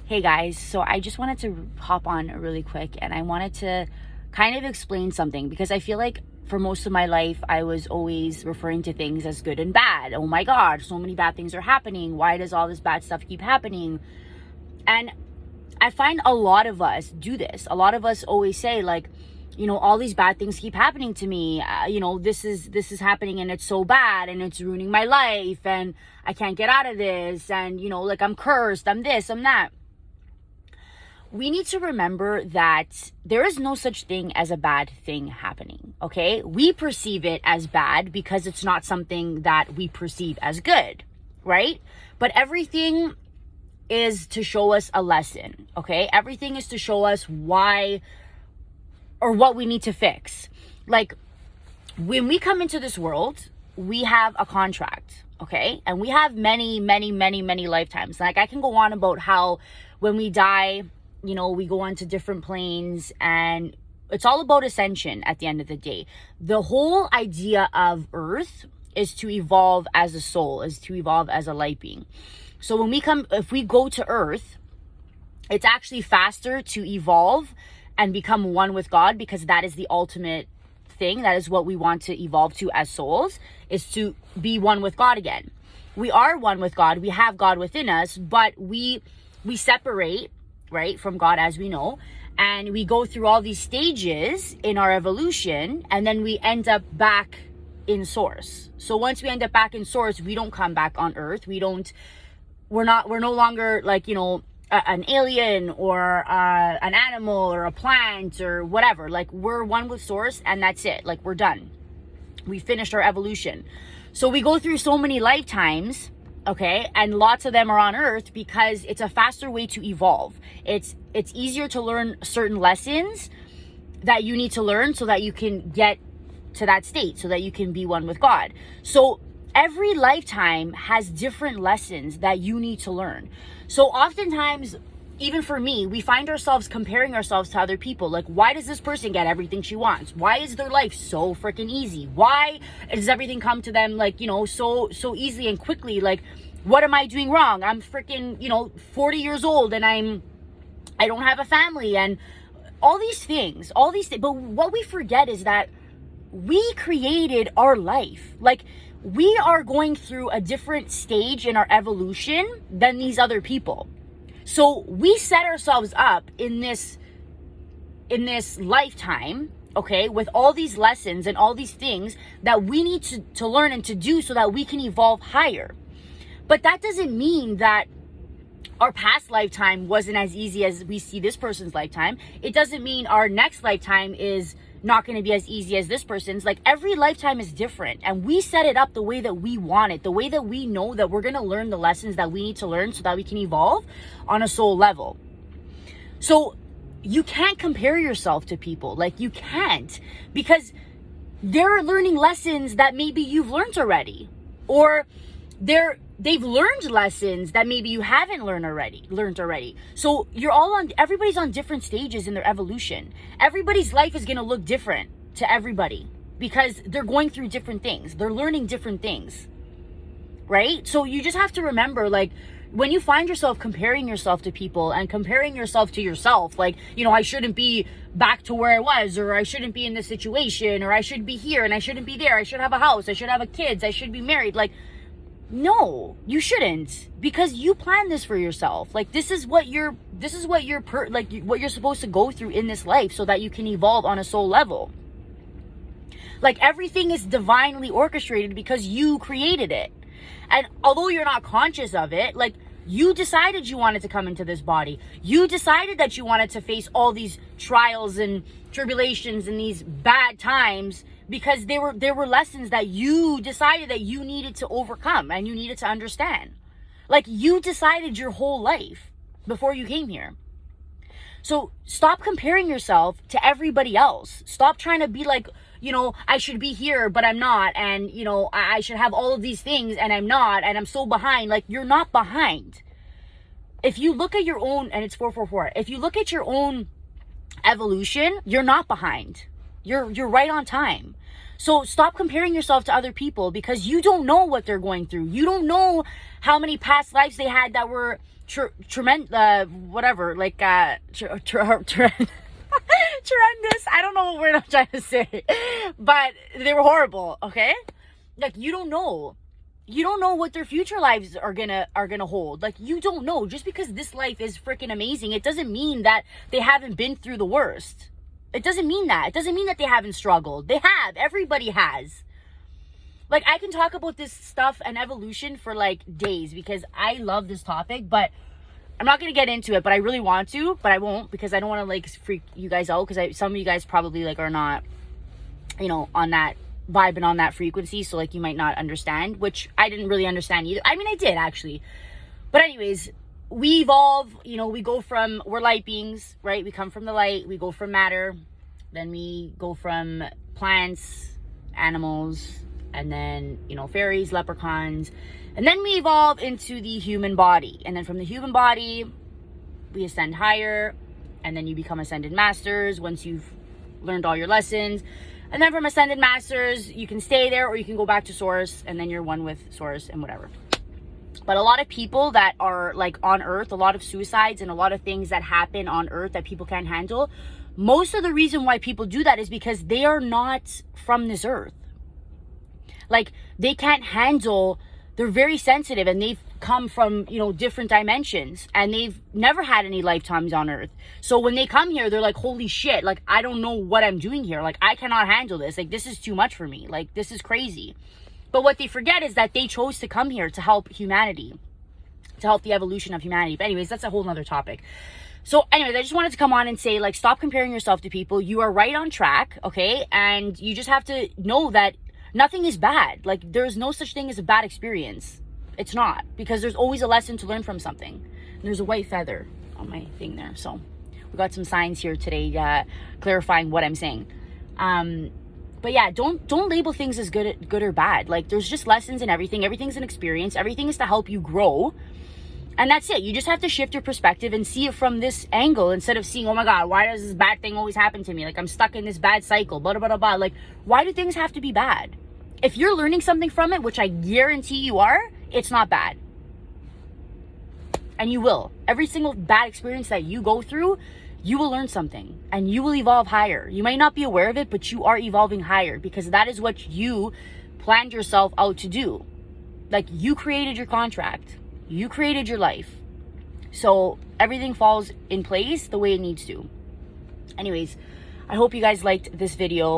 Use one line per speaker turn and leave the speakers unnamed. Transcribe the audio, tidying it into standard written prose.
Hey guys, so I just wanted to hop on really quick and I wanted to kind of explain something because I feel like for most of my life I was always referring to things as good and bad. Oh my God, so many bad things are happening. Why does all this bad stuff keep happening? And I find a lot of us do this. A lot of us always say like, all these bad things keep happening to me. This is happening and it's so bad and it's ruining my life and I can't get out of this. And, like I'm cursed, I'm this, I'm that. We need to remember that there is no such thing as a bad thing happening, okay? We perceive it as bad because it's not something that we perceive as good, right? But everything is to show us a lesson, okay? Everything is to show us why or what we need to fix. Like when we come into this world, we have a contract, okay? And we have many, many, many, many lifetimes. Like I can go on about how when we die, we go on to different planes and it's all about ascension at the end of the day. The whole idea of Earth is to evolve as a soul, is to evolve as a light being. So if we go to Earth, it's actually faster to evolve and become one with God because that is the ultimate thing. That is what we want to evolve to as souls, is to be one with God again. We are one with God. We have God within us, but we separate, right, from God, as we know, and we go through all these stages in our evolution, and then we end up back in source. So once we end up back in source, we don't come back on Earth. We're no longer like, an alien or an animal or a plant or whatever. Like we're one with source and that's it. Like we're done. We finished our evolution. So we go through so many lifetimes, okay, and lots of them are on Earth because it's a faster way to evolve. It's easier to learn certain lessons that you need to learn so that you can get to that state, so that you can be one with God. So every lifetime has different lessons that you need to learn. So oftentimes, even for me, we find ourselves comparing ourselves to other people. Like, why does this person get everything she wants? Why is their life so freaking easy? Why does everything come to them like, so easily and quickly? Like, what am I doing wrong? I'm freaking, 40 years old and I don't have a family and all these things. But what we forget is that we created our life. Like, we are going through a different stage in our evolution than these other people. So we set ourselves up in this lifetime, okay, with all these lessons and all these things that we need to learn and to do so that we can evolve higher. But that doesn't mean that our past lifetime wasn't as easy as we see this person's lifetime. It doesn't mean our next lifetime is not going to be as easy as this person's. Like every lifetime is different and we set it up the way that we want it, the way that we know that we're going to learn the lessons that we need to learn so that we can evolve on a soul level. So you can't compare yourself to people. Like you can't, because they're learning lessons that maybe you've learned already, or they've learned lessons that maybe you haven't learned already. So everybody's on different stages in their evolution. Everybody's life is going to look different to everybody because they're going through different things. They're learning different things, right? So you just have to remember, like, when you find yourself comparing yourself to people and comparing yourself to yourself, like, I shouldn't be back to where I was, or I shouldn't be in this situation, or I should be here and I shouldn't be there. I should have a house. I should have kids. I should be married. Like, no, you shouldn't, because you planned this for yourself. Like this is what you're supposed to go through in this life so that you can evolve on a soul level. Like everything is divinely orchestrated because you created it. And although you're not conscious of it, like you decided you wanted to come into this body. You decided that you wanted to face all these trials and tribulations and these bad times because there were lessons that you decided that you needed to overcome and you needed to understand. Like you decided your whole life before you came here. So stop comparing yourself to everybody else. Stop trying to be like, I should be here, but I'm not. And, I should have all of these things and I'm not. And I'm so behind. Like you're not behind. If you look at your own, and it's 444. If you look at your own evolution, you're not behind. You're right on time. So stop comparing yourself to other people because you don't know what they're going through. You don't know how many past lives they had that were whatever, like tremendous. I don't know what word I'm trying to say, but they were horrible. Okay, like you don't know what their future lives are gonna hold. Like you don't know. Just because this life is freaking amazing, it doesn't mean that they haven't been through the worst. It doesn't mean that. It doesn't mean that they haven't struggled. They have. Everybody has. Like, I can talk about this stuff and evolution for like days because I love this topic, but I'm not going to get into it, but I really want to, but I won't because I don't want to like freak you guys out because some of you guys probably like are not, you know, on that vibe and on that frequency. So like you might not understand, which I didn't really understand either. I mean, I did actually. But anyways, we evolve, you know, we're light beings, right? We come from the light, we go from matter, then we go from plants, animals, and then, you know, fairies, leprechauns, and then we evolve into the human body. And then from the human body, we ascend higher, and then you become ascended masters once you've learned all your lessons. And then from ascended masters, you can stay there or you can go back to source, and then you're one with source and whatever. But a lot of people that are like on earth, a lot of suicides and a lot of things that happen on earth that people can't handle, most of the reason why people do that is because they are not from this earth. Like, they can't handle, they're very sensitive and they've come from, you know, different dimensions and they've never had any lifetimes on earth. So when they come here, they're like, holy shit, like, I don't know what I'm doing here. Like, I cannot handle this. Like, this is too much for me. Like, this is crazy. But what they forget is that they chose to come here to help humanity, to help the evolution of humanity. But anyways, that's a whole nother topic. So anyways, I just wanted to come on and say, like, stop comparing yourself to people. You are right on track, okay? And you just have to know that nothing is bad. Like, there's no such thing as a bad experience. It's not, because there's always a lesson to learn from something. And there's a white feather on my thing there. So we got some signs here today clarifying what I'm saying. But yeah, don't label things as good or bad. Like, there's just lessons in everything. Everything's an experience. Everything is to help you grow. And that's it. You just have to shift your perspective and see it from this angle instead of seeing, oh my God, why does this bad thing always happen to me? Like, I'm stuck in this bad cycle, blah, blah, blah, blah. Like, why do things have to be bad? If you're learning something from it, which I guarantee you are, it's not bad. And you will. Every single bad experience that you go through, you will learn something and you will evolve higher. You might not be aware of it, but you are evolving higher because that is what you planned yourself out to do. Like, you created your contract. You created your life. So everything falls in place the way it needs to. Anyways, I hope you guys liked this video.